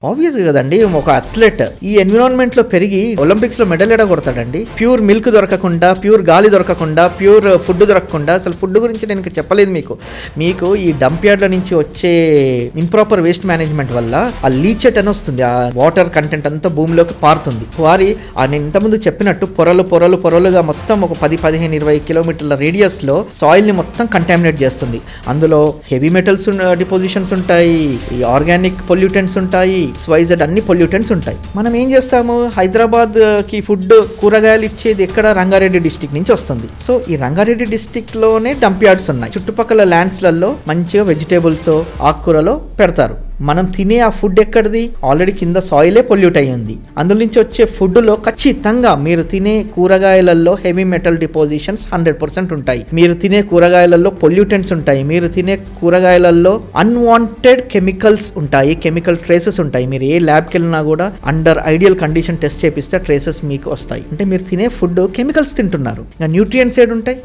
Obvious కదండి, ఒక athlete ఈ ఎన్విరాన్మెంట్ లో పెరిగి ఒలింపిక్స్ లో మెడల్ ఎడ కొడతాడండి. ప్యూర్ మిల్క్ దొరకకుండా, ప్యూర్ గాలి దొరకకుండా, ప్యూర్ ఫుడ్ దొరకకుండా, అసలు ఫుడ్ గురించి నేను చెప్పలేదు మీకు ఈ డంప్ యార్డ్ల నుంచి వచ్చే ఇంప్రాపర్ వేస్ట్ మేనేజ్మెంట్ వల్ల ఆ లీచెట్ అని వస్తుంది, ఆ వాటర్ కంటెంట్ అంతా భూమిలోకి పారుతుంది. నేను ఇంతకుముందు చెప్పినట్టు పొరలుగా మొత్తం ఒక 10-15-20 కిలోమీటర్ల రేడియస్ లో సాయిల్ ని మొత్తం కంటామినేట్ చేస్తుంది. అందులో హెవీ మెటల్స్ డిపోజిషన్స్ ఉంటాయి, ఆర్గానిక్ పొల్యూటెంట్స్ ఉంటాయి, XYZ అన్ని పొల్యూటెంట్స్ ఉంటాయి. మనం ఏం చేస్తాము, హైదరాబాద్ కి ఫుడ్ కూరగాయలు ఇచ్చేది ఎక్కడ, రంగారెడ్డి డిస్టిక్ నుంచి వస్తుంది. సో ఈ రంగారెడ్డి డిస్టిక్ లోనే డంప్ యార్డ్స్ ఉన్నాయి. చుట్టుపక్కల ల్యాండ్స్ లలో మంచిగా వెజిటేబుల్స్, ఆకుకూరలో పెడతారు. మనం తినే ఆ ఫుడ్ ఎక్కడిది, ఆల్రెడీ కింద సాయిలే పొల్యూట్ అయ్యింది. అందులో నుంచి వచ్చే ఫుడ్లో ఖచ్చితంగా మీరు తినే కూరగాయలలో హెవీ మెటల్ డిపోజిషన్స్ 100% ఉంటాయి. మీరు తినే కూరగాయలలో పొల్యూటెంట్స్ ఉంటాయి. మీరు తినే కూరగాయలలో అన్వాంటెడ్ కెమికల్స్ ఉంటాయి, కెమికల్ ట్రేసెస్ ఉంటాయి. మీరు ఏ ల్యాబ్కి వెళ్ళినా కూడా అండర్ ఐడియల్ కండిషన్ టెస్ట్ చేపిస్తే ట్రేసెస్ మీకు వస్తాయి. అంటే మీరు తినే ఫుడ్ కెమికల్స్ తింటున్నారు. ఇంకా న్యూట్రియంట్స్ ఏడుంటాయి?